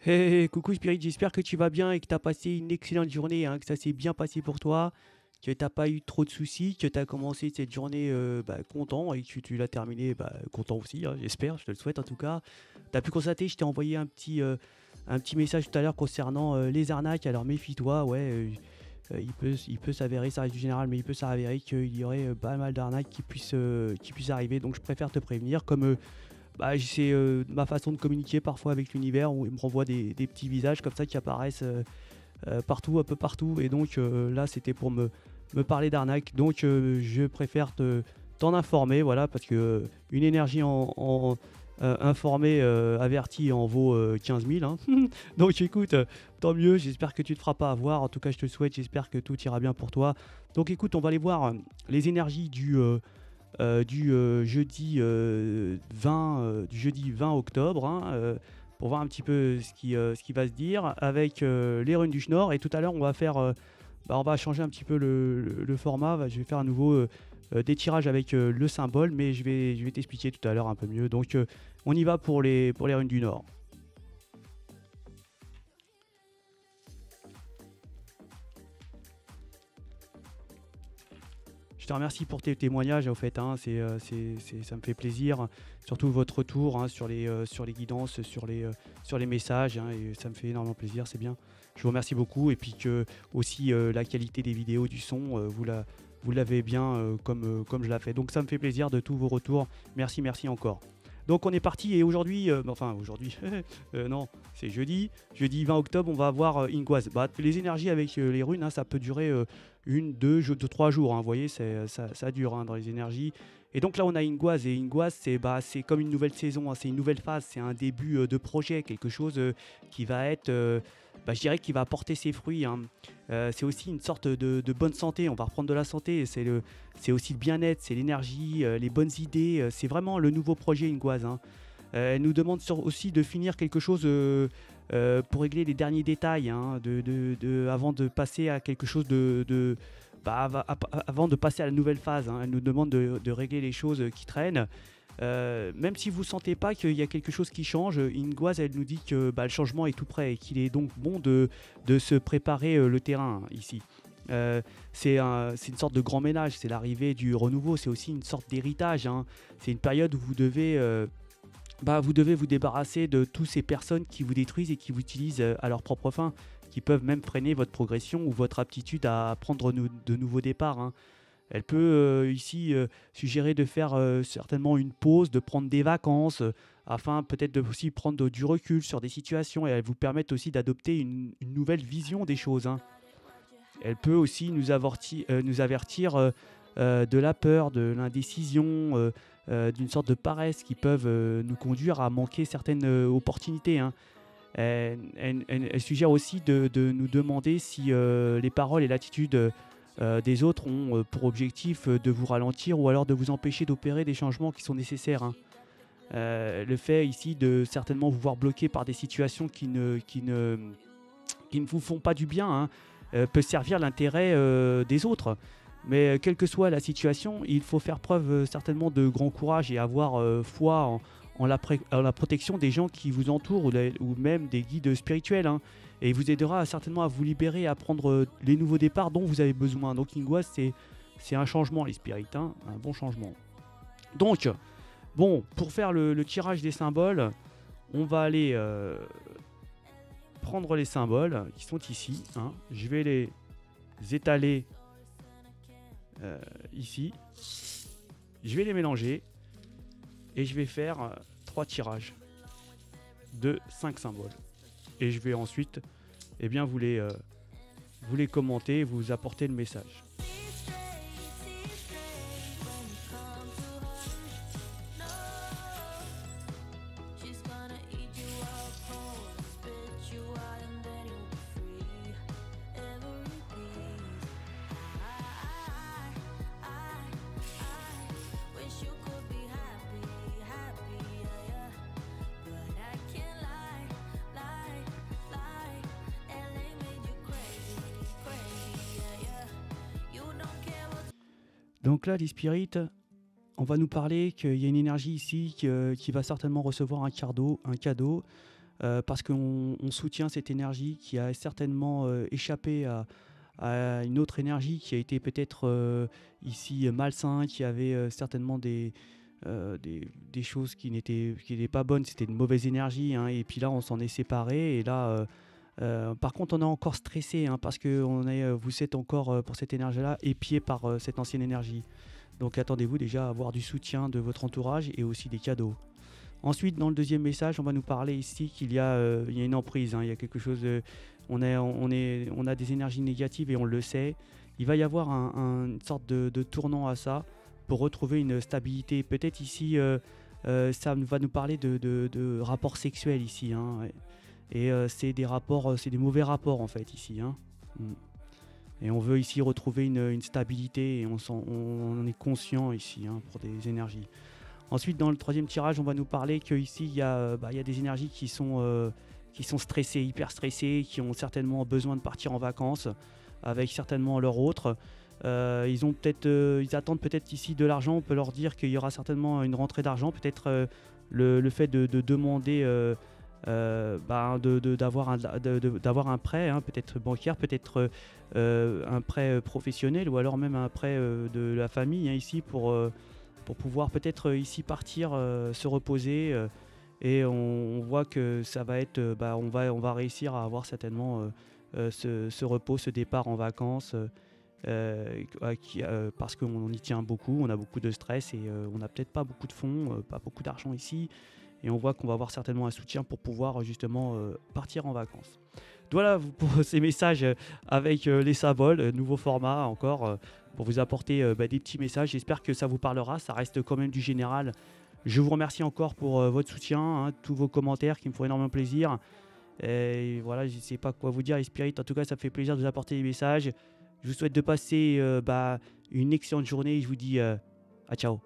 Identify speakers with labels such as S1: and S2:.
S1: Hey, coucou Spirit, j'espère que tu vas bien et que tu as passé une excellente journée, hein, que ça s'est bien passé pour toi, que tu pas eu trop de soucis, que tu as commencé cette journée content et que tu l'as terminée content aussi, hein, j'espère, je te le souhaite en tout cas. Tu as pu constater, je t'ai envoyé un petit message tout à l'heure concernant les arnaques, alors méfie-toi, ouais, il peut s'avérer, ça reste du général, mais il peut s'avérer qu'il y aurait pas mal d'arnaques qui puissent arriver, donc je préfère te prévenir, comme c'est ma façon de communiquer parfois avec l'univers où il me renvoie des petits visages comme ça qui apparaissent partout, un peu partout. Et donc là, c'était pour me parler d'arnaque. Donc je préfère t'en informer, voilà, parce que une énergie informée, avertie en vaut 15 000. Hein. Donc écoute, tant mieux, j'espère que tu te feras pas avoir. En tout cas, je te le souhaite, j'espère que tout ira bien pour toi. Donc écoute, on va aller voir les énergies du jeudi 20 octobre, hein, pour voir un petit peu ce qui va se dire avec les runes du Schnorr. Et tout à l'heure, on va changer un petit peu le format. Je vais faire à nouveau des tirages avec le symbole, mais je vais t'expliquer tout à l'heure un peu mieux. Donc, on y va pour les runes du Nord. Je te remercie pour tes témoignages, au fait, hein, ça me fait plaisir, surtout votre retour, hein, sur les guidances, sur les messages, hein, et ça me fait énormément plaisir, c'est bien. Je vous remercie beaucoup, et puis que aussi la qualité des vidéos, du son, vous l'avez bien comme je l'ai fait. Donc ça me fait plaisir de tous vos retours. Merci, merci encore. Donc on est parti et aujourd'hui, non, c'est jeudi 20 octobre, on va avoir Inkwaz. Bah, les énergies avec les runes, hein, ça peut durer une, deux, 3 jours, hein, vous voyez, ça dure, hein, dans les énergies. Et donc là on a Inkwaz et Inkwaz c'est comme une nouvelle saison, hein, c'est une nouvelle phase, c'est un début de projet, quelque chose qui va être, je dirais, qui va porter ses fruits, hein. C'est aussi une sorte de bonne santé, on va reprendre de la santé, c'est aussi le bien-être, c'est l'énergie, les bonnes idées, c'est vraiment le nouveau projet Ingoise, hein. Elle nous demande aussi de finir quelque chose pour régler les derniers détails, hein, avant de passer à quelque chose avant de passer à la nouvelle phase, hein. Elle nous demande de régler les choses qui traînent. Même si vous ne sentez pas qu'il y a quelque chose qui change, Ingoise, elle nous dit que le changement est tout prêt et qu'il est donc bon de se préparer le terrain, hein, ici. C'est une sorte de grand ménage, c'est l'arrivée du renouveau, c'est aussi une sorte d'héritage, hein. C'est une période où vous devez vous débarrasser de toutes ces personnes qui vous détruisent et qui vous utilisent à leur propre fin, qui peuvent même freiner votre progression ou votre aptitude à prendre de nouveaux départs, hein. Elle peut ici suggérer de faire certainement une pause, de prendre des vacances, afin peut-être de aussi prendre du recul sur des situations, et elle vous permet aussi d'adopter une nouvelle vision des choses, hein. Elle peut aussi nous avertir de la peur, de l'indécision, d'une sorte de paresse qui peuvent nous conduire à manquer certaines opportunités, hein. Elle suggère aussi de nous demander si les paroles et l'attitude des autres ont pour objectif de vous ralentir ou alors de vous empêcher d'opérer des changements qui sont nécessaires, hein. Le fait ici de certainement vous voir bloqué par des situations qui ne vous font pas du bien, hein, peut servir l'intérêt des autres. Mais quelle que soit la situation, il faut faire preuve certainement de grand courage et avoir foi en la protection des gens qui vous entourent, ou même des guides spirituels, hein. Et il vous aidera certainement à vous libérer, à prendre les nouveaux départs dont vous avez besoin. Donc Ingwas, c'est un changement, les spirites, hein, un bon changement. Donc, bon, pour faire le tirage des symboles, on va aller prendre les symboles qui sont ici, hein. Je vais les étaler ici. Je vais les mélanger et je vais faire 3 tirages de 5 symboles. Et je vais ensuite vous les commenter, vous apporter le message. Donc là, les spirites, on va nous parler qu'il y a une énergie ici qui va certainement recevoir un cadeau. parce qu'on soutient cette énergie qui a certainement échappé à une autre énergie qui a été peut-être ici malsain, qui avait certainement des choses qui n'étaient pas bonnes, c'était de mauvaise énergie, hein, et puis là on s'en est séparé, et là par contre on est encore stressé, hein, parce que vous êtes encore pour cette énergie-là épié par cette ancienne énergie. Donc attendez-vous déjà à avoir du soutien de votre entourage et aussi des cadeaux. Ensuite, dans le deuxième message, on va nous parler ici il y a une emprise, hein, il y a quelque chose, on a des énergies négatives et on le sait. Il va y avoir une sorte de tournant à ça pour retrouver une stabilité. Peut-être ici, ça va nous parler de rapports sexuels ici, hein, ouais. Et c'est des rapports, c'est des mauvais rapports en fait ici, hein. Mm. Et on veut ici retrouver une stabilité et on est conscient ici, hein, pour des énergies. Ensuite, dans le troisième tirage, on va nous parler qu'ici, il y a des énergies qui sont stressées, hyper stressées, qui ont certainement besoin de partir en vacances avec certainement leur autre. Ils attendent peut-être ici de l'argent. On peut leur dire qu'il y aura certainement une rentrée d'argent. Peut-être le fait de demander d'avoir un prêt, hein, peut-être bancaire, peut-être un prêt professionnel, ou alors même un prêt de la famille, hein, ici pour pouvoir peut-être ici partir, se reposer, et on voit que ça va être, on va réussir à avoir certainement ce repos, ce départ en vacances, parce qu'on y tient beaucoup, on a beaucoup de stress et on n'a peut-être pas beaucoup de fonds, pas beaucoup d'argent ici, et on voit qu'on va avoir certainement un soutien pour pouvoir justement partir en vacances. Voilà pour ces messages avec les symboles, nouveau format encore, pour vous apporter des petits messages. J'espère que ça vous parlera, ça reste quand même du général. Je vous remercie encore pour votre soutien, hein, tous vos commentaires qui me font énormément plaisir. Et voilà, je ne sais pas quoi vous dire, les spirites. En tout cas, ça me fait plaisir de vous apporter des messages. Je vous souhaite de passer une excellente journée et je vous dis à ciao.